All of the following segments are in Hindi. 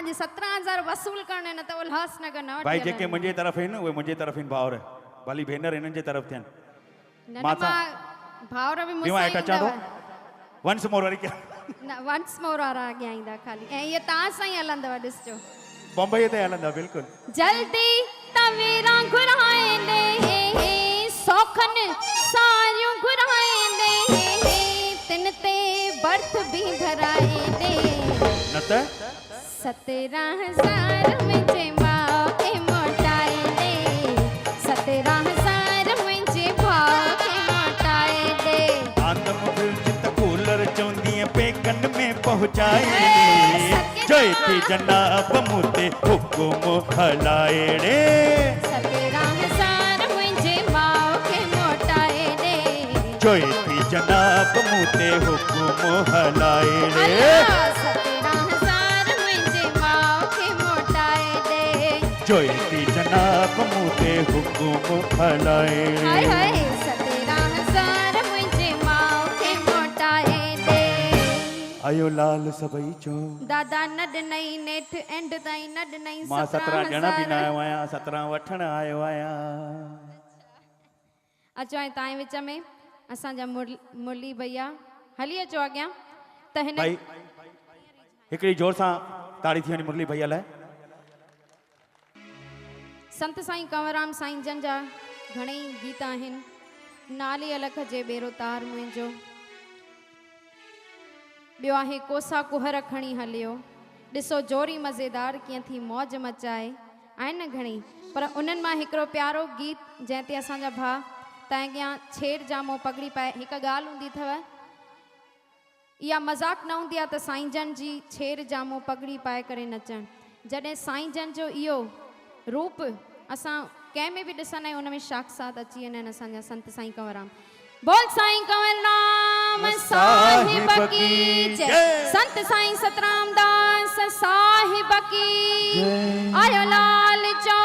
जे 17,000 वसूल करने न त उल्हासनगर न भाई जेके मुंहिंजे तरफ़ आहिनि उहे मुंहिंजे तरफ़ आहिनि भाउर भली भेनर हिननि जे तरफ़ थियनि माता भाउर बि ॿियो मूंसां ऐं अचां थो वंस मोर वरी क्या न वंस मोर वारा अॻियां ईंदा खाली ऐं इहे तव्हां सां ई हलंदव ॾिसजो बम्बई ते हलंदा बिल्कुलु जल्दी तवेरा घुराइंदे सौखन सारियूं घुराइंदे तिन ते बर्थ भी भराइंदे न त 17,000 मुंहिंजे माउ खे मोटाइंदे 17,000 मुंहिंजे भाउ खे मोटाइंदे आंदम फ्रिज त कूलर चवंदी पेकन में पहुचाए जयती जनाब मुते हुकुम हलाएड़े 17,000 मुंहिंजे माउ खे मोटाइंदे जयती जनाब मुते हुकुम हलाएड़े 17,000 मुंहिंजे माउ खे मोटाइंदे जयती जनाब मुते हुकुम हलाएड़े हाय हाय 17,000 मुंहिंजे माउ खे मोटाइंदे आयो लाल सभई चो दादा न ॾिनई नेठ एंड ताईं न ॾिनई मां 17 ॾियण बि न आयो आहियां 17 वठण आयो आहियां अचो ऐं तव्हां विच में असांजा मुरली भैया हली अचो अॻियां त हिन भाई हिकिड़ी जोर सां ताड़ी थी वञे मुरली भैया लाइ संत साईं कंवरराम साईं जन जा घणेई गीत आहिनि नाली अलख जे बेरो तार मुंहिंजो ॿियो आहे कोसा कुहर खणी हलियो ॾिसो जोरी मज़ेदार कीअं थी मौज मचाए आहिनि न घणेई पर उन्हनि मां हिकिड़ो प्यारो गीत जंहिं ते असांजा भाउ तव्हां अॻियां छेड़ जामो पगड़ी पाए हिकु ॻाल्हि हूंदी अथव इहा मज़ाक न हूंदी आहे त साईं जन जी छेड़ जामो पगड़ी पाए करे नचणु जॾहिं साईं जन जो इहो रूप असां कंहिं में बि ॾिसंदा आहियूं उन में साक्षात अची वेंदा आहिनि असांजा संत साईं कंवरराम बोल साईं कंवरराम साहिब की जय संत साईं सतराम दास साहिब की आयो लाल चो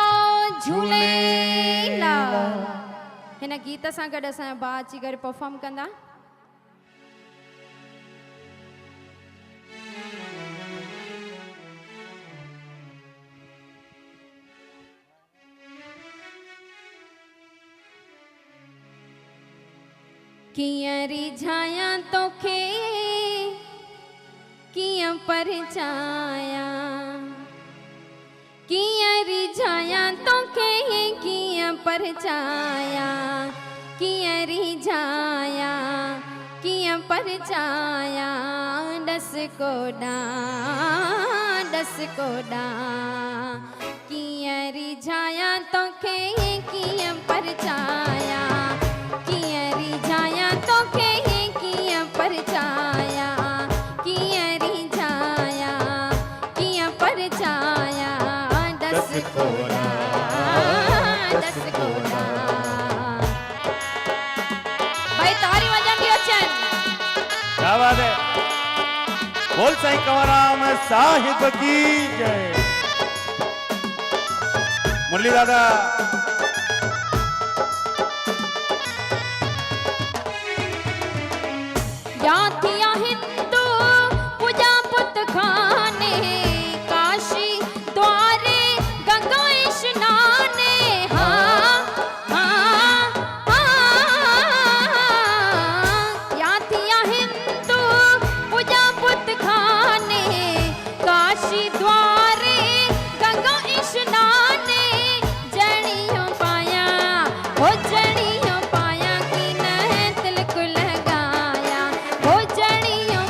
झूलेलाल हिन गीत सां गॾु असांजा भाउ अची करे परफॉर्म कंदा कियां रिझाया तोखे कियां परचाया कियां रिझाया तोखे कियां परचाया कियां रिझाया कियां परचाया डस कोडा कियां रिझाया तोखे कियां परचाया कियां रिझाया तोखे कियां परचाया कियां रिझाया कियां परचाया दस कोड़ा भाई तारी वजंदी अचन क्या बात है बोल साईं कंवरराम साहिब की जय मुरली दादा याथिया हिंदू पूजा पुत खाने काशी द्वारे गंगा स्नाने याथिया हिंदू पूजा पुत खाने काशी द्वारे गंगा स्नाने जड़ियों पाया हो जड़ियों पाया कि न तिलक लगाया हो जड़ियों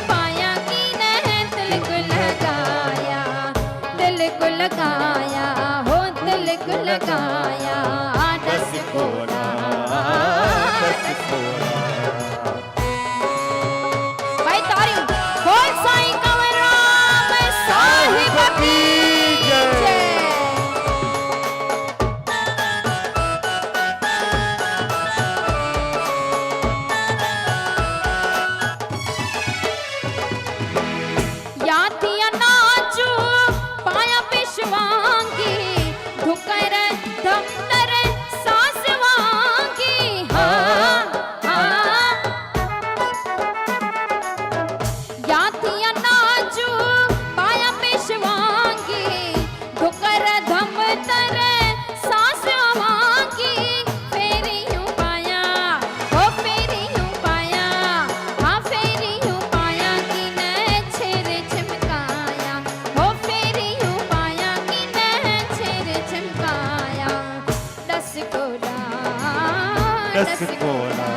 दस कोना।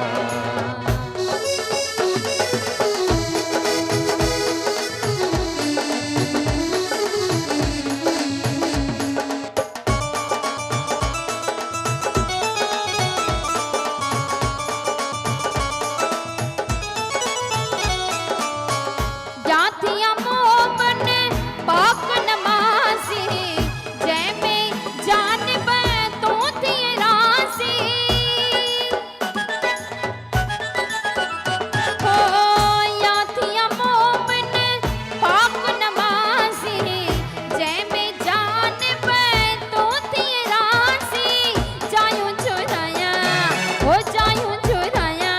जाथिया मोमन पाक नमासी जैमें जान तो थी रासी हो याथिया मोमन पाक नमासी जैमें जान तो थी रासी जायूं चुराया हो जायूं चुराया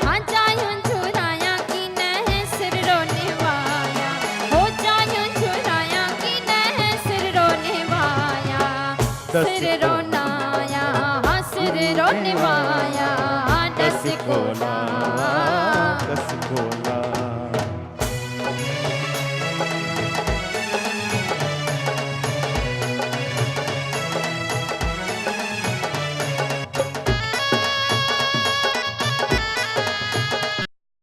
हाँ जायूं चुराया कि नह सिर रोने वाया हो जायूं चुराया कि नह सिर रोने वाया सिर रोनाया हाँ सिर रोने वाया दस कोना। दस कोना।